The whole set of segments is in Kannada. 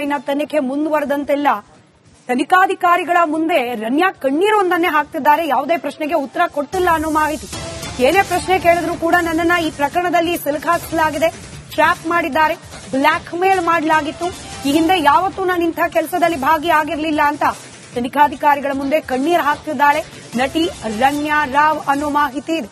ಇನ್ನ ತನಿಖೆ ಮುಂದುವರೆದಂತೆಲ್ಲ ತನಿಖಾಧಿಕಾರಿಗಳ ಮುಂದೆ ರನ್ಯಾ ಕಣ್ಣೀರೊಂದನ್ನೇ ಹಾಕ್ತಿದ್ದಾರೆ. ಯಾವುದೇ ಪ್ರಶ್ನೆಗೆ ಉತ್ತರ ಕೊಟ್ಟಿಲ್ಲ ಅನ್ನೋ ಮಾಹಿತಿ. ಏನೇ ಪ್ರಶ್ನೆ ಕೇಳಿದ್ರು ಕೂಡ ನನ್ನನ್ನ ಈ ಪ್ರಕರಣದಲ್ಲಿ ಸಿಲುಕಾಸಲಾಗಿದೆ, ಟ್ರ್ಯಾಪ್ ಮಾಡಿದ್ದಾರೆ, ಬ್ಲಾಕ್ ಮೇಲ್ ಮಾಡಲಾಗಿತ್ತು, ಈ ಹಿಂದೆ ಯಾವತ್ತೂ ನಾನು ಇಂಥ ಕೆಲಸದಲ್ಲಿ ಭಾಗಿಯಾಗಿರಲಿಲ್ಲ ಅಂತ ತನಿಖಾಧಿಕಾರಿಗಳ ಮುಂದೆ ಕಣ್ಣೀರು ಹಾಕ್ತಿದ್ದಾಳೆ ನಟಿ ರನ್ಯಾ ರಾವ್ ಅನ್ನೋ ಮಾಹಿತಿ ಇದೆ.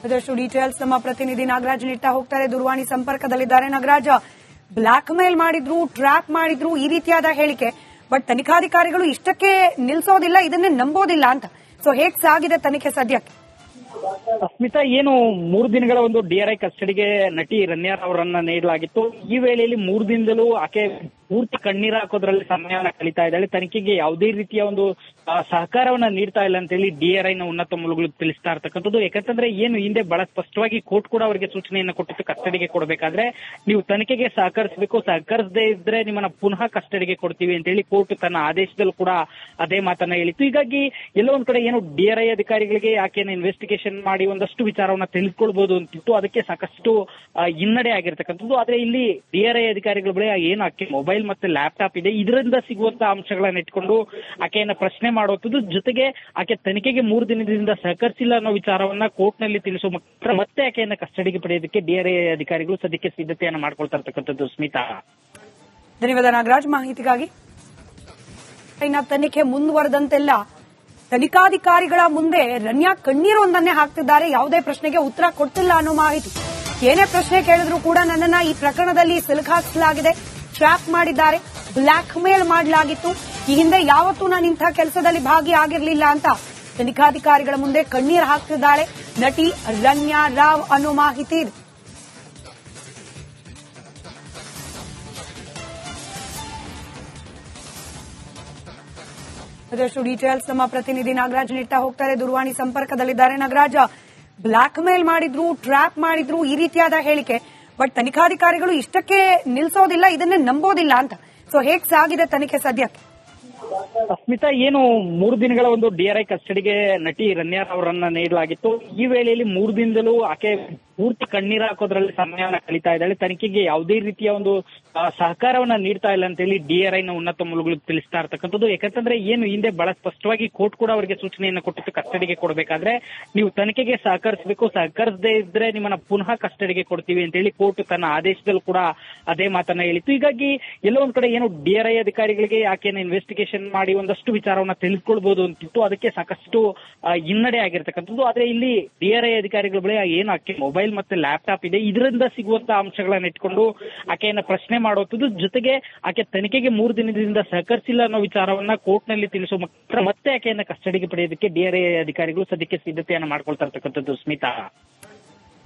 ಅದಷ್ಟು ಡೀಟೇಲ್ಸ್ ನಮ್ಮ ಪ್ರತಿನಿಧಿ ನಾಗರಾಜ್ ನೀಡ್ತಾ ಹೋಗ್ತಾರೆ, ದೂರವಾಣಿ ಸಂಪರ್ಕದಲ್ಲಿದ್ದಾರೆ. ನಾಗರಾಜ್, ಬ್ಲಾಕ್ ಮೇಲ್ ಮಾಡಿದ್ರು, ಟ್ರ್ಯಾಪ್ ಮಾಡಿದ್ರು, ಈ ರೀತಿಯಾದ ಹೇಳಿಕೆ. ಬಟ್ ತನಿಖಾಧಿಕಾರಿಗಳು ಇಷ್ಟಕ್ಕೆ ನಿಲ್ಸೋದಿಲ್ಲ, ಇದನ್ನೇ ನಂಬೋದಿಲ್ಲ ಅಂತ. ಸೊ ಹೇಗ್ ಸಾಗಿದೆ ತನಿಖೆ ಸದ್ಯಕ್ಕೆ? ಸ್ಮಿತಾ, ಏನು 3 ದಿನಗಳ ಒಂದು ಡಿಆರ್ಐ ಕಸ್ಟಡಿಗೆ ನಟಿ ರನ್ಯಾ ಅವರನ್ನ ನೀಡಲಾಗಿತ್ತು. ಈ ವೇಳೆಯಲ್ಲಿ 3 ದಿನದಲ್ಲೂ ಆಕೆ ಪೂರ್ತಿ ಕಣ್ಣೀರು ಹಾಕೋದ್ರಲ್ಲಿ ಸಮಯವನ್ನ ಕಳೀತಾ ಇದ್ದಾಳೆ. ತನಿಖೆಗೆ ಯಾವುದೇ ರೀತಿಯ ಒಂದು ಸಹಕಾರವನ್ನ ನೀಡ್ತಾ ಇಲ್ಲ ಅಂತ ಹೇಳಿ ಡಿಆರ್ಐನ ಉನ್ನತ ಮೂಲಗಳು ತಿಳಿಸ್ತಾ ಇರ್ತಕ್ಕಂಥದ್ದು. ಯಾಕಂತಂದ್ರೆ ಏನು ಹಿಂದೆ ಬಹಳ ಸ್ಪಷ್ಟವಾಗಿ ಕೋರ್ಟ್ ಕೂಡ ಅವರಿಗೆ ಸೂಚನೆಯನ್ನ ಕೊಟ್ಟಿತ್ತು, ಕಸ್ಟಡಿಗೆ ಕೊಡಬೇಕಾದ್ರೆ ನೀವು ತನಿಖೆಗೆ ಸಹಕರಿಸಬೇಕು, ಸಹಕರಿಸದೇ ಇದ್ರೆ ನಿಮ್ಮನ್ನ ಪುನಃ ಕಸ್ಟಡಿಗೆ ಕೊಡ್ತೀವಿ ಅಂತ ಹೇಳಿ ಕೋರ್ಟ್ ತನ್ನ ಆದೇಶದಲ್ಲೂ ಕೂಡ ಅದೇ ಮಾತನ್ನ ಹೇಳಿತ್ತು. ಹೀಗಾಗಿ ಎಲ್ಲೋ ಒಂದ್ ಕಡೆ ಏನು ಡಿಆರ್ಐ ಅಧಿಕಾರಿಗಳಿಗೆ ಆಕೆಯನ್ನು ಇನ್ವೆಸ್ಟಿಗೇಷನ್ ಮಾಡಿ ಒಂದಷ್ಟು ವಿಚಾರವನ್ನ ತಿಳಿದುಕೊಳ್ಬಹುದು ಅಂತಿತ್ತು. ಅದಕ್ಕೆ ಸಾಕಷ್ಟು ಹಿನ್ನಡೆ ಆಗಿರ್ತಕ್ಕಂಥದ್ದು. ಆದ್ರೆ ಇಲ್ಲಿ ಡಿಆರ್ಐ ಅಧಿಕಾರಿಗಳ ಬಳಿ ಏನು ಆಕೆ ಮೊಬೈಲ್ ಮತ್ತೆ ಲ್ಯಾಪ್ಟಾಪ್ ಇದೆ, ಇದರಿಂದ ಸಿಗುವಂತಹ ಅಂಶಗಳನ್ನ ಇಟ್ಕೊಂಡು ಆಕೆಯನ್ನ ಪ್ರಶ್ನೆ ಮಾಡುವಂಥದ್ದು. ಜೊತೆಗೆ ಆಕೆ ತನಿಖೆಗೆ 3 ದಿನದಿಂದ ಸಹಕರಿಸಿಲ್ಲ ಅನ್ನೋ ವಿಚಾರವನ್ನ ಕೋರ್ಟ್ ನಲ್ಲಿ ತಿಳಿಸುವ ಮತ್ತೆ ಆಕೆಯನ್ನ ಕಸ್ಟಡಿಗೆ ಪಡೆಯೋದಕ್ಕೆ ಡಿಆರ್ಐ ಅಧಿಕಾರಿಗಳು ಸದ್ಯಕ್ಕೆ ಸಿದ್ಧತೆಯನ್ನ ಮಾಡ್ಕೊಳ್ತಾ ಇರ್ತಕ್ಕಂಥದ್ದು. ಸ್ಮಿತಾ, ಧನ್ಯವಾದ ನಾಗರಾಜ್ ಮಾಹಿತಿಗಾಗಿ. ಇನ್ನ ತನಿಖೆ ಮುಂದುವರೆದಂತೆಲ್ಲ ತನಿಖಾಧಿಕಾರಿಗಳ ಮುಂದೆ ರನ್ಯಾ ಕಣ್ಣೀರೊಂದನ್ನೇ ಹಾಕ್ತಿದ್ದಾರೆ. ಯಾವುದೇ ಪ್ರಶ್ನೆಗೆ ಉತ್ತರ ಕೊಟ್ಟಿಲ್ಲ ಅನ್ನೋ ಮಾಹಿತಿ. ಏನೇ ಪ್ರಶ್ನೆ ಕೇಳಿದ್ರು ಕೂಡ ನನ್ನನ್ನ ಈ ಪ್ರಕರಣದಲ್ಲಿ ಸಿಲುಕಾಸಲಾಗಿದೆ, ಟ್ರ್ಯಾಪ್ ಮಾಡಿದ್ದಾರೆ, ಬ್ಲಾಕ್ ಮೇಲ್ ಮಾಡಲಾಗಿತ್ತು, ಈ ಹಿಂದೆ ಯಾವತ್ತೂ ನಾನು ಇಂಥ ಕೆಲಸದಲ್ಲಿ ಭಾಗಿಯಾಗಿರಲಿಲ್ಲ ಅಂತ ತನಿಖಾಧಿಕಾರಿಗಳ ಮುಂದೆ ಕಣ್ಣೀರು ಹಾಕ್ತಿದ್ದಾಳೆ ನಟಿ ರನ್ಯಾ ರಾವ್ ಅನ್ನೋ ಮಾಹಿತಿ ಇದೆ. ಅದಷ್ಟು ಡೀಟೇಲ್ಸ್ ನಮ್ಮ ಪ್ರತಿನಿಧಿ ನಾಗರಾಜ್ ನೀಡ್ತಾ ಹೋಗ್ತಾರೆ, ದೂರವಾಣಿ ಸಂಪರ್ಕದಲ್ಲಿದ್ದಾರೆ. ನಾಗರಾಜ್, ಬ್ಲಾಕ್ ಮೇಲ್ ಮಾಡಿದ್ರು, ಟ್ರ್ಯಾಪ್ ಮಾಡಿದ್ರು, ಈ ರೀತಿಯಾದ ಹೇಳಿಕೆ. ಬಟ್ ತನಿಖಾಧಿಕಾರಿಗಳು ಇಷ್ಟಕ್ಕೆ ನಿಲ್ಸೋದಿಲ್ಲ, ಇದನ್ನೇ ನಂಬೋದಿಲ್ಲ ಅಂತ. ಸೊ ಹೇಗ್ ಸಾಗಿದೆ ತನಿಖೆ ಸದ್ಯಕ್ಕೆ? ಸ್ಮಿತಾ, ಏನು 3 ದಿನಗಳ ಒಂದು ಡಿಆರ್ಐ ಕಸ್ಟಡಿಗೆ ನಟಿ ರನ್ಯಾ ಅವರನ್ನ ನೀಡಲಾಗಿತ್ತು. ಈ ವೇಳೆಯಲ್ಲಿ 3 ದಿನದಲ್ಲೂ ಆಕೆ ಪೂರ್ತಿ ಕಣ್ಣೀರು ಹಾಕೋದ್ರಲ್ಲಿ ಸಮಯವನ್ನ ಕಳೀತಾ ಇದ್ದಾಳೆ. ತನಿಖೆಗೆ ಯಾವುದೇ ರೀತಿಯ ಒಂದು ಸಹಕಾರವನ್ನ ನೀಡ್ತಾ ಇಲ್ಲ ಅಂತ ಹೇಳಿ ಡಿಆರ್ಐನ ಉನ್ನತ ಮೂಲಗಳು ತಿಳಿಸ್ತಾ ಇರ್ತಕ್ಕಂಥದ್ದು. ಯಾಕಂತಂದ್ರೆ ಏನು ಹಿಂದೆ ಬಹಳ ಸ್ಪಷ್ಟವಾಗಿ ಕೋರ್ಟ್ ಕೂಡ ಅವರಿಗೆ ಸೂಚನೆಯನ್ನ ಕೊಟ್ಟಿತ್ತು, ಕಸ್ಟಡಿಗೆ ಕೊಡಬೇಕಾದ್ರೆ ನೀವು ತನಿಖೆಗೆ ಸಹಕರಿಸಬೇಕು, ಸಹಕರಿಸದೇ ಇದ್ರೆ ನಿಮ್ಮನ್ನ ಪುನಃ ಕಸ್ಟಡಿಗೆ ಕೊಡ್ತೀವಿ ಅಂತ ಹೇಳಿ ಕೋರ್ಟ್ ತನ್ನ ಆದೇಶದಲ್ಲೂ ಕೂಡ ಅದೇ ಮಾತನ್ನ ಹೇಳಿತ್ತು. ಹೀಗಾಗಿ ಎಲ್ಲೋ ಒಂದ್ ಕಡೆ ಏನು ಡಿಆರ್ಐ ಅಧಿಕಾರಿಗಳಿಗೆ ಆಕೆಯನ್ನು ಇನ್ವೆಸ್ಟಿಗೇಷನ್ ಮಾಡಿ ಒಂದಷ್ಟು ವಿಚಾರವನ್ನ ತಿಳಿದುಕೊಳ್ಬಹುದು ಅಂತಿತ್ತು. ಅದಕ್ಕೆ ಸಾಕಷ್ಟು ಹಿನ್ನಡೆ ಆಗಿರ್ತಕ್ಕಂಥದ್ದು. ಆದ್ರೆ ಇಲ್ಲಿ ಡಿಆರ್ಐ ಅಧಿಕಾರಿಗಳ ಬಳಿ ಏನು ಆಕೆ ಮೊಬೈಲ್ ಮತ್ತೆ ಲ್ಯಾಪ್ಟಾಪ್ ಇದೆ, ಇದರಿಂದ ಸಿಗುವಂತಹ ಅಂಶಗಳನ್ನ ಇಟ್ಕೊಂಡು ಆಕೆಯನ್ನ ಪ್ರಶ್ನೆ ಮಾಡುವಂಥದ್ದು. ಜೊತೆಗೆ ಆಕೆ ತನಿಖೆಗೆ 3 ದಿನದಿಂದ ಸಹಕರಿಸಿಲ್ಲ ಅನ್ನೋ ವಿಚಾರವನ್ನ ಕೋರ್ಟ್ ನಲ್ಲಿ ತಿಳಿಸುವ ಮತ್ತೆ ಆಕೆಯನ್ನ ಕಸ್ಟಡಿಗೆ ಪಡೆಯೋದಕ್ಕೆ ಡಿಆರ್ಐ ಅಧಿಕಾರಿಗಳು ಸದ್ಯಕ್ಕೆ ಸಿದ್ಧತೆಯನ್ನ ಮಾಡ್ಕೊಳ್ತಾ ಇರ್ತಕ್ಕಂಥದ್ದು. ಸ್ಮಿತಾ,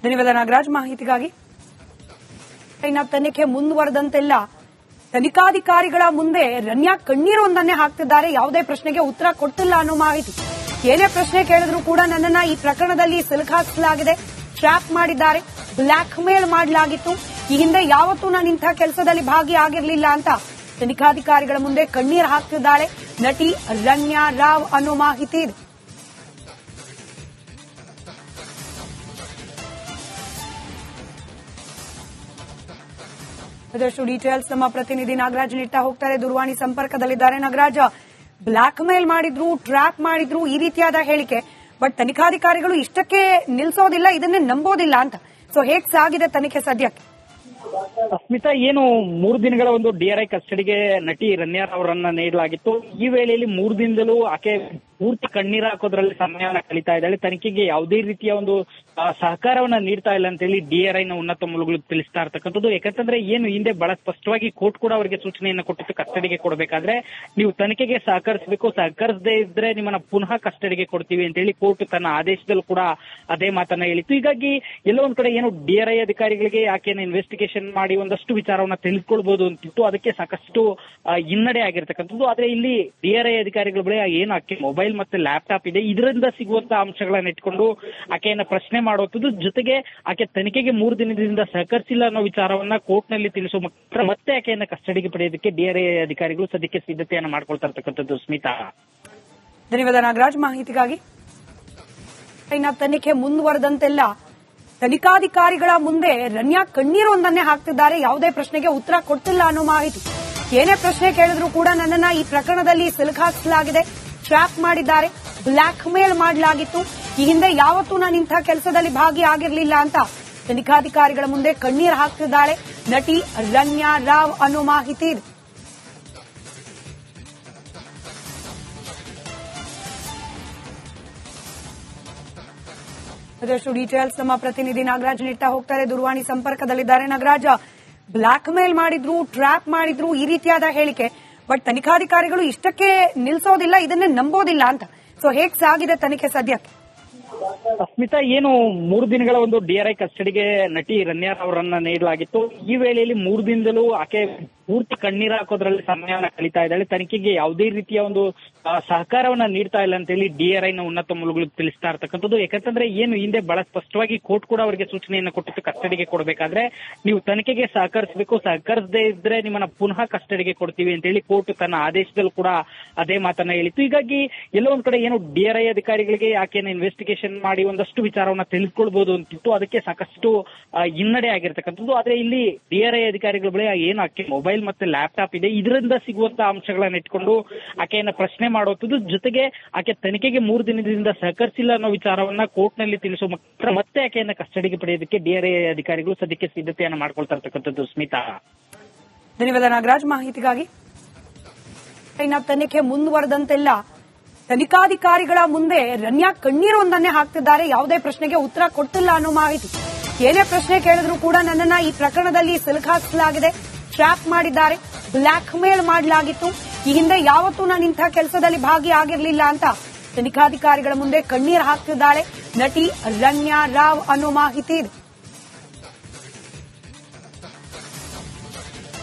ಧನ್ಯವಾದ ನಾಗರಾಜ್ ಮಾಹಿತಿಗಾಗಿ. ಇನ್ನ ತನಿಖೆ ಮುಂದುವರೆದಂತೆಲ್ಲ ತನಿಖಾಧಿಕಾರಿಗಳ ಮುಂದೆ ರನ್ಯಾ ಕಣ್ಣೀರೊಂದನ್ನೇ ಹಾಕ್ತಿದ್ದಾರೆ. ಯಾವುದೇ ಪ್ರಶ್ನೆಗೆ ಉತ್ತರ ಕೊಟ್ಟಿಲ್ಲ ಅನ್ನೋ ಮಾಹಿತಿ. ಏನೇ ಪ್ರಶ್ನೆ ಕೇಳಿದ್ರು ಕೂಡ ನನ್ನನ್ನ ಈ ಪ್ರಕರಣದಲ್ಲಿ ಸಿಲುಕಾಸಲಾಗಿದೆ, ಟ್ರ್ಯಾಪ್ ಮಾಡಿದ್ದಾರೆ, ಬ್ಲಾಕ್ ಮೇಲ್ ಮಾಡಲಾಗಿತ್ತು, ಈ ಹಿಂದೆ ಯಾವತ್ತೂ ನಾನು ಇಂಥ ಕೆಲಸದಲ್ಲಿ ಭಾಗಿಯಾಗಿರಲಿಲ್ಲ ಅಂತ ತನಿಖಾಧಿಕಾರಿಗಳ ಮುಂದೆ ಕಣ್ಣೀರು ಹಾಕ್ತಿದ್ದಾಳೆ ನಟಿ ರನ್ಯಾ ರಾವ್ ಅನ್ನೋ ಮಾಹಿತಿ ಇದೆ. ಅದಷ್ಟು ಡೀಟೇಲ್ಸ್ ನಮ್ಮ ಪ್ರತಿನಿಧಿ ನಾಗರಾಜ್ ನೀಡ್ತಾ ಹೋಗ್ತಾರೆ, ದೂರವಾಣಿ ಸಂಪರ್ಕದಲ್ಲಿದ್ದಾರೆ. ನಾಗರಾಜ್, ಬ್ಲಾಕ್ ಮೇಲ್ ಮಾಡಿದ್ರು, ಟ್ರ್ಯಾಪ್ ಮಾಡಿದ್ರು, ಈ ರೀತಿಯಾದ ಹೇಳಿಕೆ. ಬಟ್ ತನಿಖಾಧಿಕಾರಿಗಳು ಇಷ್ಟಕ್ಕೆ ನಿಲ್ಸೋದಿಲ್ಲ, ಇದನ್ನೇ ನಂಬೋದಿಲ್ಲ ಅಂತ. ಸೊ ಹೇಗ್ ಸಾಗಿದೆ ತನಿಖೆ ಸದ್ಯಕ್ಕೆ? ಸ್ಮಿತಾ, ಏನು 3 ದಿನಗಳ ಒಂದು ಡಿಆರ್ಐ ಕಸ್ಟಡಿಗೆ ನಟಿ ರನ್ಯಾ ಅವರನ್ನ ನೀಡಲಾಗಿತ್ತು. ಈ ವೇಳೆಯಲ್ಲಿ 3 ದಿನದಲ್ಲೂ ಆಕೆ ಪೂರ್ತಿ ಕಣ್ಣೀರು ಹಾಕೋದ್ರಲ್ಲಿ ಸಮಯವನ್ನ ಕಳೀತಾ ಇದ್ದಾಳೆ. ತನಿಖೆಗೆ ಯಾವುದೇ ರೀತಿಯ ಒಂದು ಸಹಕಾರವನ್ನ ನೀಡ್ತಾ ಇಲ್ಲ ಅಂತ ಹೇಳಿ ಡಿಆರ್ಐನ ಉನ್ನತ ಮೂಲಗಳು ತಿಳಿಸ್ತಾ ಇರ್ತಕ್ಕಂಥದ್ದು. ಯಾಕಂತಂದ್ರೆ ಏನು ಹಿಂದೆ ಬಹಳ ಸ್ಪಷ್ಟವಾಗಿ ಕೋರ್ಟ್ ಕೂಡ ಅವರಿಗೆ ಸೂಚನೆಯನ್ನ ಕೊಟ್ಟಿತ್ತು, ಕಸ್ಟಡಿಗೆ ಕೊಡಬೇಕಾದ್ರೆ ನೀವು ತನಿಖೆಗೆ ಸಹಕರಿಸಬೇಕು, ಸಹಕರಿಸದೇ ಇದ್ರೆ ನಿಮ್ಮನ್ನ ಪುನಃ ಕಸ್ಟಡಿಗೆ ಕೊಡ್ತೀವಿ ಅಂತ ಹೇಳಿ ಕೋರ್ಟ್ ತನ್ನ ಆದೇಶದಲ್ಲೂ ಕೂಡ ಅದೇ ಮಾತನ್ನ ಹೇಳಿತ್ತು. ಹೀಗಾಗಿ ಎಲ್ಲೋ ಒಂದ್ ಕಡೆ ಏನು ಡಿಆರ್ಐ ಅಧಿಕಾರಿಗಳಿಗೆ ಆಕೆಯನ್ನು ಇನ್ವೆಸ್ಟಿಗೇಷನ್ ಮಾಡಿ ಒಂದಷ್ಟು ವಿಚಾರವನ್ನ ತಿಳಿದುಕೊಳ್ಬಹುದು ಅಂತಿತ್ತು. ಅದಕ್ಕೆ ಸಾಕಷ್ಟು ಹಿನ್ನಡೆ ಆಗಿರ್ತಕ್ಕಂಥದ್ದು. ಆದ್ರೆ ಇಲ್ಲಿ ಡಿಆರ್ಐ ಅಧಿಕಾರಿಗಳ ಬಳಿ ಏನು ಆಕೆ ಮೊಬೈಲ್ ಮತ್ತೆ ಲ್ಯಾಪ್ಟಾಪ್ ಇದೆ, ಇದರಿಂದ ಸಿಗುವಂತಹ ಅಂಶಗಳನ್ನ ಇಟ್ಕೊಂಡು ಆಕೆಯನ್ನ ಪ್ರಶ್ನೆ ಮಾಡುವಂಥದ್ದು. ಜೊತೆಗೆ ಆಕೆ ತನಿಖೆಗೆ 3 ದಿನದಿಂದ ಸಹಕರಿಸಿಲ್ಲ ಅನ್ನೋ ವಿಚಾರವನ್ನ ಕೋರ್ಟ್ ನಲ್ಲಿ ತಿಳಿಸುವ ಮತ್ತೆ ಆಕೆಯನ್ನ ಕಸ್ಟಡಿಗೆ ಪಡೆಯೋದಕ್ಕೆ ಡಿಆರ್ಐ ಅಧಿಕಾರಿಗಳು ಸದ್ಯಕ್ಕೆ ಸಿದ್ಧತೆಯನ್ನ ಮಾಡ್ಕೊಳ್ತಾ ಇರ್ತಕ್ಕಂಥದ್ದು. ಸ್ಮಿತಾ, ಧನ್ಯವಾದ ನಾಗರಾಜ್ ಮಾಹಿತಿಗಾಗಿ. ಇನ್ನ ತನಿಖೆ ಮುಂದುವರೆದಂತೆಲ್ಲ ತನಿಖಾಧಿಕಾರಿಗಳ ಮುಂದೆ ರನ್ಯಾ ಕಣ್ಣೀರೊಂದನ್ನೇ ಹಾಕ್ತಿದ್ದಾರೆ. ಯಾವುದೇ ಪ್ರಶ್ನೆಗೆ ಉತ್ತರ ಕೊಟ್ಟಿಲ್ಲ ಅನ್ನೋ ಮಾಹಿತಿ. ಏನೇ ಪ್ರಶ್ನೆ ಕೇಳಿದ್ರು ಕೂಡ ನನ್ನನ್ನ ಈ ಪ್ರಕರಣದಲ್ಲಿ ಸಿಲುಕಾಸಲಾಗಿದೆ, ಟ್ರ್ಯಾಪ್ ಮಾಡಿದ್ದಾರೆ, ಬ್ಲಾಕ್ ಮೇಲ್ ಮಾಡಲಾಗಿತ್ತು, ಈ ಹಿಂದೆ ಯಾವತ್ತೂ ನಾನು ಇಂಥ ಕೆಲಸದಲ್ಲಿ ಭಾಗಿಯಾಗಿರಲಿಲ್ಲ ಅಂತ ತನಿಖಾಧಿಕಾರಿಗಳ ಮುಂದೆ ಕಣ್ಣೀರು ಹಾಕ್ತಿದ್ದಾಳೆ ನಟಿ ರನ್ಯಾ ರಾವ್ ಅನ್ನೋ ಮಾಹಿತಿ ಇದೆ. ಅದಷ್ಟು ಡೀಟೇಲ್ಸ್ ನಮ್ಮ ಪ್ರತಿನಿಧಿ ನಾಗರಾಜ್ ನೀಡ್ತಾ ಹೋಗ್ತಾರೆ. ದೂರವಾಣಿ ಸಂಪರ್ಕದಲ್ಲಿದ್ದಾರೆ. ನಾಗರಾಜ್, ಬ್ಲಾಕ್ ಮೇಲ್ ಮಾಡಿದ್ರು, ಟ್ರ್ಯಾಪ್ ಮಾಡಿದ್ರು, ಈ ರೀತಿಯಾದ ಹೇಳಿಕೆ. ಬಟ್ ತನಿಖಾಧಿಕಾರಿಗಳು ಇಷ್ಟಕ್ಕೆ ನಿಲ್ಸೋದಿಲ್ಲ, ಇದನ್ನೇ ನಂಬೋದಿಲ್ಲ ಅಂತ. ಸೊ ಹೇಗ್ ಸಾಗಿದೆ ತನಿಖೆ ಸದ್ಯಕ್ಕೆ? ಸ್ಮಿತಾ, ಏನು 3 ದಿನಗಳ ಒಂದು ಡಿಆರ್ಐ ಕಸ್ಟಡಿಗೆ ನಟಿ ರನ್ಯಾ ಅವರನ್ನ ನೀಡಲಾಗಿತ್ತು. ಈ ವೇಳೆಯಲ್ಲಿ 3 ದಿನದಲ್ಲೂ ಆಕೆ ಪೂರ್ತಿ ಕಣ್ಣೀರು ಹಾಕೋದ್ರಲ್ಲಿ ಸಮಯವನ್ನು ಕಳೀತಾ ಇದ್ದಾಳೆ. ತನಿಖೆಗೆ ಯಾವುದೇ ರೀತಿಯ ಒಂದು ಸಹಕಾರವನ್ನ ನೀಡ್ತಾ ಇಲ್ಲ ಅಂತ ಹೇಳಿ ಡಿಆರ್ಐನ ಉನ್ನತ ಮೂಲಗಳು ತಿಳಿಸ್ತಾ ಇರ್ತಕ್ಕಂಥದ್ದು. ಯಾಕಂತಂದ್ರೆ ಏನು ಹಿಂದೆ ಬಹಳ ಸ್ಪಷ್ಟವಾಗಿ ಕೋರ್ಟ್ ಕೂಡ ಅವರಿಗೆ ಸೂಚನೆಯನ್ನು ಕೊಟ್ಟಿತ್ತು, ಕಸ್ಟಡಿಗೆ ಕೊಡಬೇಕಾದ್ರೆ ನೀವು ತನಿಖೆಗೆ ಸಹಕರಿಸಬೇಕು, ಸಹಕರಿಸದೇ ಇದ್ರೆ ನಿಮ್ಮನ್ನ ಪುನಃ ಕಸ್ಟಡಿಗೆ ಕೊಡ್ತೀವಿ ಅಂತ ಹೇಳಿ ಕೋರ್ಟ್ ತನ್ನ ಆದೇಶದಲ್ಲಿ ಕೂಡ ಅದೇ ಮಾತನ್ನ ಹೇಳಿತ್ತು. ಹೀಗಾಗಿ ಎಲ್ಲೋ ಒಂದ್ ಕಡೆ ಏನು ಡಿಆರ್ಐ ಅಧಿಕಾರಿಗಳಿಗೆ ಆಕೆನ ಇನ್ವೆಸ್ಟಿಗೇಷನ್ ಮಾಡಿ ಒಂದಷ್ಟು ವಿಚಾರವನ್ನ ತಿಳಿದುಕೊಳ್ಬಹುದು ಅಂತಿತ್ತು. ಅದಕ್ಕೆ ಸಾಕಷ್ಟು ಹಿನ್ನಡೆ ಆಗಿರ್ತಕ್ಕಂಥದ್ದು. ಆದ್ರೆ ಇಲ್ಲಿ ಡಿಆರ್ಐ ಅಧಿಕಾರಿಗಳ ಬಳಿ ಏನು ಆಕೆ ಮೊಬೈಲ್ ಮತ್ತೆ ಲ್ಯಾಪ್ಟಾಪ್ ಇದೆ, ಇದರಿಂದ ಸಿಗುವಂತಹ ಅಂಶಗಳನ್ನ ಇಟ್ಕೊಂಡು ಆಕೆಯನ್ನ ಪ್ರಶ್ನೆ ಮಾಡುವಂಥದ್ದು. ಜೊತೆಗೆ ಆಕೆ ತನಿಖೆಗೆ 3 ದಿನದಿಂದ ಸಹಕರಿಸಿಲ್ಲ ಅನ್ನೋ ವಿಚಾರವನ್ನ ಕೋರ್ಟ್ ನಲ್ಲಿ ತಿಳಿಸುವ ಮತ್ತೆ ಆಕೆಯನ್ನ ಕಸ್ಟಡಿಗೆ ಪಡೆಯೋದಕ್ಕೆ ಡಿಆರ್ಐ ಅಧಿಕಾರಿಗಳು ಸದ್ಯಕ್ಕೆ ಸಿದ್ಧತೆಯನ್ನ ಮಾಡ್ಕೊಳ್ತಾ ಇರ್ತಕ್ಕಂಥದ್ದು. ಸ್ಮಿತಾ, ಧನ್ಯವಾದ ನಾಗರಾಜ್ ಮಾಹಿತಿಗಾಗಿ. ಇನ್ನ ತನಿಖೆ ಮುಂದುವರೆದಂತೆಲ್ಲ ತನಿಖಾಧಿಕಾರಿಗಳ ಮುಂದೆ ರನ್ಯಾ ಕಣ್ಣೀರೊಂದನ್ನೇ ಹಾಕ್ತಿದ್ದಾರೆ. ಯಾವುದೇ ಪ್ರಶ್ನೆಗೆ ಉತ್ತರ ಕೊಟ್ಟಿಲ್ಲ ಅನ್ನೋ ಮಾಹಿತಿ. ಏನೇ ಪ್ರಶ್ನೆ ಕೇಳಿದ್ರು ಕೂಡ ನನ್ನನ್ನ ಈ ಪ್ರಕರಣದಲ್ಲಿ ಸಿಲುಕಾಸಲಾಗಿದೆ, ಟ್ರ್ಯಾಪ್ ಮಾಡಿದ್ದಾರೆ, ಬ್ಲಾಕ್ ಮೇಲ್ ಮಾಡಲಾಗಿತ್ತು, ಈ ಹಿಂದೆ ಯಾವತ್ತೂ ನಾನು ಇಂಥ ಕೆಲಸದಲ್ಲಿ ಭಾಗಿಯಾಗಿರಲಿಲ್ಲ ಅಂತ ತನಿಖಾಧಿಕಾರಿಗಳ ಮುಂದೆ ಕಣ್ಣೀರು ಹಾಕ್ತಿದ್ದಾಳೆ ನಟಿ ರನ್ಯಾ ರಾವ್ ಅನ್ನೋ ಮಾಹಿತಿ ಇದೆ.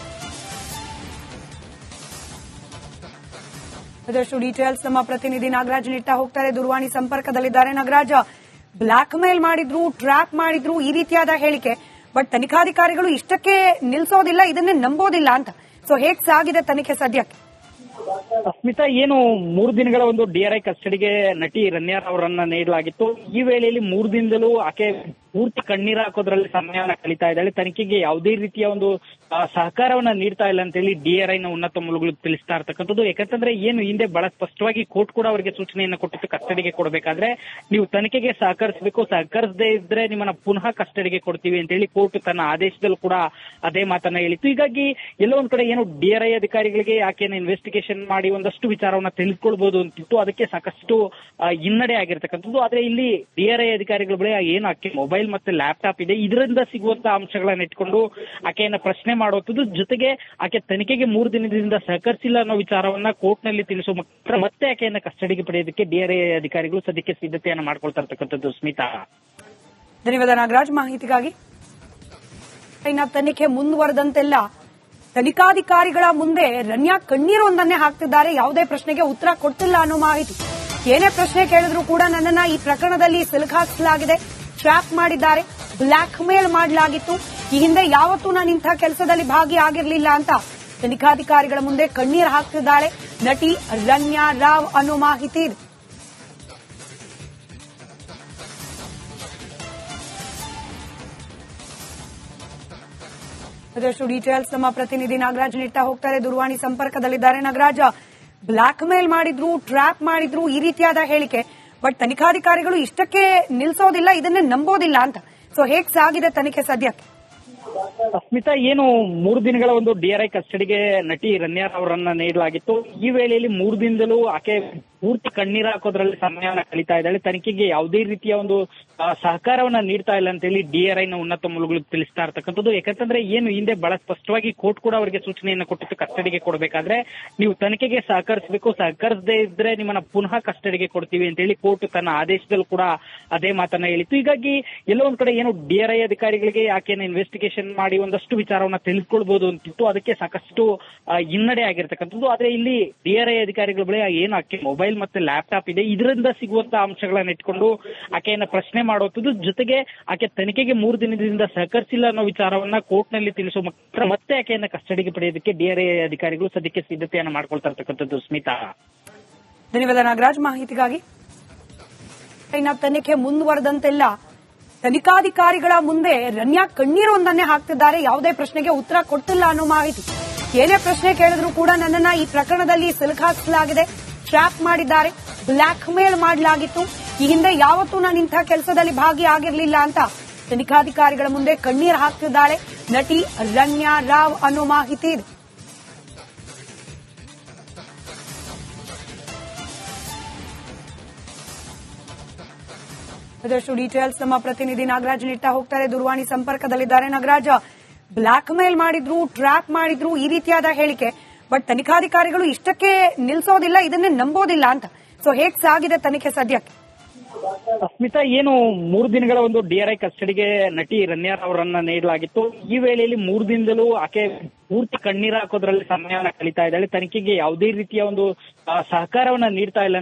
ಅದಷ್ಟು ಡೀಟೇಲ್ಸ್ ನಮ್ಮ ಪ್ರತಿನಿಧಿ ನಾಗರಾಜ್ ನೀಡ್ತಾ ಹೋಗ್ತಾರೆ. ದೂರವಾಣಿ ಸಂಪರ್ಕದಲ್ಲಿದ್ದಾರೆ. ನಾಗರಾಜ್, ಬ್ಲಾಕ್ ಮೇಲ್ ಮಾಡಿದ್ರು, ಟ್ರ್ಯಾಪ್ ಮಾಡಿದ್ರು, ಈ ರೀತಿಯಾದ ಹೇಳಿಕೆ. ಬಟ್ ತನಿಖಾಧಿಕಾರಿಗಳು ಇಷ್ಟಕ್ಕೆ ನಿಲ್ಸೋದಿಲ್ಲ, ಇದನ್ನೇ ನಂಬೋದಿಲ್ಲ ಅಂತ. ಸೊ ಹೇಗ್ ಸಾಗಿದೆ ತನಿಖೆ ಸದ್ಯಕ್ಕೆ? ಸ್ಮಿತಾ, ಏನು 3 ದಿನಗಳ ಒಂದು ಡಿಆರ್ಐ ಕಸ್ಟಡಿಗೆ ನಟಿ ರನ್ಯಾ ಅವರನ್ನ ನೀಡಲಾಗಿತ್ತು. ಈ ವೇಳೆಯಲ್ಲಿ 3 ದಿನದಲ್ಲೂ ಆಕೆ ಪೂರ್ತಿ ಕಣ್ಣೀರು ಹಾಕೋದ್ರಲ್ಲಿ ಸಮಯವನ್ನು ಕಳೀತಾ ಇದ್ದಾಳೆ. ತನಿಖೆಗೆ ಯಾವುದೇ ರೀತಿಯ ಒಂದು ಸಹಕಾರವನ್ನ ನೀಡ್ತಾ ಇಲ್ಲ ಅಂತ ಹೇಳಿ ಡಿಆರ್ಐನ ಉನ್ನತ ಮೂಲಗಳು ತಿಳಿಸ್ತಾ ಇರ್ತಕ್ಕಂಥದ್ದು. ಯಾಕಂತಂದ್ರೆ ಏನು ಹಿಂದೆ ಬಹಳ ಸ್ಪಷ್ಟವಾಗಿ ಕೋರ್ಟ್ ಕೂಡ ಅವರಿಗೆ ಸೂಚನೆಯನ್ನು ಕೊಟ್ಟಿತ್ತು, ಕಸ್ಟಡಿಗೆ ಕೊಡಬೇಕಾದ್ರೆ ನೀವು ತನಿಖೆಗೆ ಸಹಕರಿಸಬೇಕು, ಸಹಕರಿಸದೇ ಇದ್ರೆ ನಿಮ್ಮನ್ನ ಪುನಃ ಕಸ್ಟಡಿಗೆ ಕೊಡ್ತೀವಿ ಅಂತ ಹೇಳಿ ಕೋರ್ಟ್ ತನ್ನ ಆದೇಶದಲ್ಲಿ ಕೂಡ ಅದೇ ಮಾತನ್ನ ಹೇಳಿತ್ತು. ಹೀಗಾಗಿ ಎಲ್ಲೋ ಒಂದ್ ಕಡೆ ಏನು ಡಿಆರ್ಐ ಅಧಿಕಾರಿಗಳಿಗೆ ಆಕೆನ ಇನ್ವೆಸ್ಟಿಗೇಷನ್ ಮಾಡಿ ಒಂದಷ್ಟು ವಿಚಾರವನ್ನ ತಿಳಿದುಕೊಳ್ಬಹುದು ಅಂತಿತ್ತು. ಅದಕ್ಕೆ ಸಾಕಷ್ಟು ಹಿನ್ನಡೆ ಆಗಿರ್ತಕ್ಕಂಥದ್ದು. ಆದ್ರೆ ಇಲ್ಲಿ ಡಿಆರ್ಐ ಅಧಿಕಾರಿಗಳ ಬಳಿ ಏನು ಆಕೆ ಮೊಬೈಲ್ ಮತ್ತೆ ಲ್ಯಾಪ್ಟಾಪ್ ಇದೆ, ಇದರಿಂದ ಸಿಗುವಂತಹ ಅಂಶಗಳನ್ನ ಇಟ್ಕೊಂಡು ಆಕೆಯನ್ನ ಪ್ರಶ್ನೆ ಮಾಡುವಂಥದ್ದು. ಜೊತೆಗೆ ಆಕೆ ತನಿಖೆಗೆ 3 ದಿನದಿಂದ ಸಹಕರಿಸಿಲ್ಲ ಅನ್ನೋ ವಿಚಾರವನ್ನ ಕೋರ್ಟ್ ನಲ್ಲಿ ತಿಳಿಸುವ ಮತ್ತೆ ಆಕೆಯನ್ನ ಕಸ್ಟಡಿಗೆ ಪಡೆಯೋದಕ್ಕೆ ಡಿಆರ್ಐ ಅಧಿಕಾರಿಗಳು ಸದ್ಯಕ್ಕೆ ಸಿದ್ಧತೆಯನ್ನ ಮಾಡ್ಕೊಳ್ತಾ ಇರ್ತಕ್ಕಂಥದ್ದು. ಸ್ಮಿತಾ, ಧನ್ಯವಾದ ನಾಗರಾಜ್ ಮಾಹಿತಿಗಾಗಿ. ಇನ್ನ ತನಿಖೆ ಮುಂದುವರೆದಂತೆಲ್ಲ ತನಿಖಾಧಿಕಾರಿಗಳ ಮುಂದೆ ರನ್ಯಾ ಕಣ್ಣೀರೊಂದನ್ನೇ ಹಾಕ್ತಿದ್ದಾರೆ. ಯಾವುದೇ ಪ್ರಶ್ನೆಗೆ ಉತ್ತರ ಕೊಟ್ಟಿಲ್ಲ ಅನ್ನೋ ಮಾಹಿತಿ. ಏನೇ ಪ್ರಶ್ನೆ ಕೇಳಿದ್ರು ಕೂಡ ನನ್ನನ್ನ ಈ ಪ್ರಕರಣದಲ್ಲಿ ಸಿಲುಕಾಸಲಾಗಿದೆ, ಟ್ರ್ಯಾಪ್ ಮಾಡಿದ್ದಾರೆ, ಬ್ಲಾಕ್ ಮೇಲ್ ಮಾಡಲಾಗಿತ್ತು, ಈ ಹಿಂದೆ ಯಾವತ್ತೂ ನಾನು ಇಂಥ ಕೆಲಸದಲ್ಲಿ ಭಾಗಿಯಾಗಿರಲಿಲ್ಲ ಅಂತ ತನಿಖಾಧಿಕಾರಿಗಳ ಮುಂದೆ ಕಣ್ಣೀರು ಹಾಕ್ತಿದ್ದಾಳೆ ನಟಿ ರನ್ಯಾ ರಾವ್ ಅನ್ನೋ ಮಾಹಿತಿ ಇದೆ. ಅದಷ್ಟು ಡೀಟೇಲ್ಸ್ ನಮ್ಮ ಪ್ರತಿನಿಧಿ ನಾಗರಾಜ್ ನೀಡ್ತಾ ಹೋಗ್ತಾರೆ. ದೂರವಾಣಿ ಸಂಪರ್ಕದಲ್ಲಿದ್ದಾರೆ. ನಾಗರಾಜ್, ಬ್ಲಾಕ್ ಮೇಲ್ ಮಾಡಿದ್ರು, ಟ್ರ್ಯಾಪ್ ಮಾಡಿದ್ರು, ಈ ರೀತಿಯಾದ ಹೇಳಿಕೆ. ಬಟ್ ತನಿಖಾಧಿಕಾರಿಗಳು ಇಷ್ಟಕ್ಕೆ ನಿಲ್ಸೋದಿಲ್ಲ, ಇದನ್ನೇ ನಂಬೋದಿಲ್ಲ ಅಂತ. ಸೊ ಹೇಗ್ ಸಾಗಿದೆ ತನಿಖೆ ಸದ್ಯಕ್ಕೆ? ಸ್ಮಿತಾ, ಏನು 3 ದಿನಗಳ ಒಂದು ಡಿಆರ್ಐ ಕಸ್ಟಡಿಗೆ ನಟಿ ರನ್ಯಾ ಅವರನ್ನ ನೀಡಲಾಗಿತ್ತು. ಈ ವೇಳೆಯಲ್ಲಿ 3 ದಿನದಲ್ಲೂ ಆಕೆ ಪೂರ್ತಿ ಕಣ್ಣೀರು ಹಾಕೋದ್ರಲ್ಲಿ ಸಮಯವನ್ನು ಕಳೀತಾ ಇದ್ದಾಳೆ. ತನಿಖೆಗೆ ಯಾವುದೇ ರೀತಿಯ ಒಂದು ಸಹಕಾರವನ್ನ ನೀಡ್ತಾ ಇಲ್ಲ ಅಂತ ಹೇಳಿ ಡಿಆರ್ಐನ ಉನ್ನತ ಮೂಲಗಳು ತಿಳಿಸ್ತಾ ಇರ್ತಕ್ಕಂಥದ್ದು. ಯಾಕಂತಂದ್ರೆ ಏನು ಹಿಂದೆ ಬಹಳ ಸ್ಪಷ್ಟವಾಗಿ ಕೋರ್ಟ್ ಕೂಡ ಅವರಿಗೆ ಸೂಚನೆಯನ್ನು ಕೊಟ್ಟಿತ್ತು, ಕಸ್ಟಡಿಗೆ ಕೊಡಬೇಕಾದ್ರೆ ನೀವು ತನಿಖೆಗೆ ಸಹಕರಿಸಬೇಕು, ಸಹಕರಿಸದೇ ಇದ್ರೆ ನಿಮ್ಮನ್ನ ಪುನಃ ಕಸ್ಟಡಿಗೆ ಕೊಡ್ತೀವಿ ಅಂತ ಹೇಳಿ ಕೋರ್ಟ್ ತನ್ನ ಆದೇಶದಲ್ಲಿ ಕೂಡ ಅದೇ ಮಾತನ್ನ ಹೇಳಿತ್ತು. ಹೀಗಾಗಿ ಎಲ್ಲೋ ಒಂದ್ ಕಡೆ ಏನು ಡಿಆರ್ಐ ಅಧಿಕಾರಿಗಳಿಗೆ ಆಕೆನ ಇನ್ವೆಸ್ಟಿಗೇಷನ್ ಮಾಡಿ ಒಂದಷ್ಟು ವಿಚಾರವನ್ನ ತಿಳಿದುಕೊಳ್ಬಹುದು ಅಂತಿತ್ತು. ಅದಕ್ಕೆ ಸಾಕಷ್ಟು ಹಿನ್ನಡೆ ಆಗಿರ್ತಕ್ಕಂಥದ್ದು. ಆದ್ರೆ ಇಲ್ಲಿ ಡಿಆರ್ಐ ಅಧಿಕಾರಿಗಳ ಬಳಿ ಏನು ಆಕೆ ಮೊಬೈಲ್ ಮತ್ತೆ ಲ್ಯಾಪ್ಟಾಪ್ ಇದೆ, ಇದರಿಂದ ಸಿಗುವಂತಹ ಅಂಶಗಳನ್ನ ಇಟ್ಕೊಂಡು ಆಕೆಯನ್ನ ಪ್ರಶ್ನೆ ಮಾಡುವಂಥದ್ದು. ಜೊತೆಗೆ ಆಕೆ ತನಿಖೆಗೆ 3 ದಿನದಿಂದ ಸಹಕರಿಸಿಲ್ಲ ಅನ್ನೋ ವಿಚಾರವನ್ನ ಕೋರ್ಟ್ ನಲ್ಲಿ ತಿಳಿಸುವ ಮತ್ತೆ ಆಕೆಯನ್ನ ಕಸ್ಟಡಿಗೆ ಪಡೆಯೋದಕ್ಕೆ ಡಿಆರ್ಐ ಅಧಿಕಾರಿಗಳು ಸದ್ಯಕ್ಕೆ ಸಿದ್ಧತೆಯನ್ನ ಮಾಡ್ಕೊಳ್ತಾ ಇರ್ತಕ್ಕಂಥದ್ದು. ಸ್ಮಿತಾ, ಧನ್ಯವಾದ ನಾಗರಾಜ್ ಮಾಹಿತಿಗಾಗಿ. ಇನ್ನ ತನಿಖೆ ಮುಂದುವರೆದಂತೆಲ್ಲ ತನಿಖಾಧಿಕಾರಿಗಳ ಮುಂದೆ ರನ್ಯಾ ಕಣ್ಣೀರೊಂದನ್ನೇ ಹಾಕ್ತಿದ್ದಾರೆ. ಯಾವುದೇ ಪ್ರಶ್ನೆಗೆ ಉತ್ತರ ಕೊಟ್ಟಿಲ್ಲ ಅನ್ನೋ ಮಾಹಿತಿ. ಏನೇ ಪ್ರಶ್ನೆ ಕೇಳಿದ್ರು ಕೂಡ ನನ್ನನ್ನ ಈ ಪ್ರಕರಣದಲ್ಲಿ ಸಿಲುಕಾಸಲಾಗಿದೆ, ಟ್ರ್ಯಾಪ್ ಮಾಡಿದ್ದಾರೆ, ಬ್ಲಾಕ್ ಮೇಲ್ ಮಾಡಲಾಗಿತ್ತು, ಈ ಹಿಂದೆ ಯಾವತ್ತೂ ನಾನು ಇಂಥ ಕೆಲಸದಲ್ಲಿ ಭಾಗಿಯಾಗಿರ್ಲಿಲ್ಲ ಅಂತ ತನಿಖಾಧಿಕಾರಿಗಳ ಮುಂದೆ ಕಣ್ಣೀರು ಹಾಕ್ತಿದ್ದಾಳೆ ನಟಿ ರನ್ಯಾ ರಾವ್ ಅನ್ನೋ ಮಾಹಿತಿ ಇದೆ. ಅದಷ್ಟು ಡೀಟೇಲ್ಸ್ ನಮ್ಮ ಪ್ರತಿನಿಧಿ ನಾಗರಾಜ್ ನೀಡ್ತಾ ಹೋಗ್ತಾರೆ. ದೂರವಾಣಿ ಸಂಪರ್ಕದಲ್ಲಿದ್ದಾರೆ. ನಾಗರಾಜ್, ಬ್ಲಾಕ್ ಮೇಲ್ ಮಾಡಿದ್ರು, ಟ್ರ್ಯಾಪ್ ಮಾಡಿದ್ರು, ಈ ರೀತಿಯಾದ ಹೇಳಿಕೆ. ಬಟ್ ತನಿಖಾಧಿಕಾರಿಗಳು ಇಷ್ಟಕ್ಕೆ ನಿಲ್ಸೋದಿಲ್ಲ, ಇದನ್ನೇ ನಂಬೋದಿಲ್ಲ ಅಂತ. ಸೊ ಹೇಗ್ ಸಾಗಿದೆ ತನಿಖೆ ಸದ್ಯಕ್ಕೆ? ಸ್ಮಿತಾ, ಏನು 3 ದಿನಗಳ ಒಂದು ಡಿಆರ್ಐ ಕಸ್ಟಡಿಗೆ ನಟಿ ರನ್ಯಾ ಅವರನ್ನ ನೀಡಲಾಗಿತ್ತು. ಈ ವೇಳೆಯಲ್ಲಿ 3 ದಿನದಲ್ಲೂ ಆಕೆ ಪೂರ್ತಿ ಕಣ್ಣೀರು ಹಾಕೋದ್ರಲ್ಲಿ ಸಮಯನ ಕಳೀತಾ ಇದ್ದಾಳೆ. ತನಿಖೆಗೆ ಯಾವುದೇ ರೀತಿಯ ಒಂದು ಸಹಕಾರವನ್ನ ನೀಡ್ತಾ ಇಲ್ಲ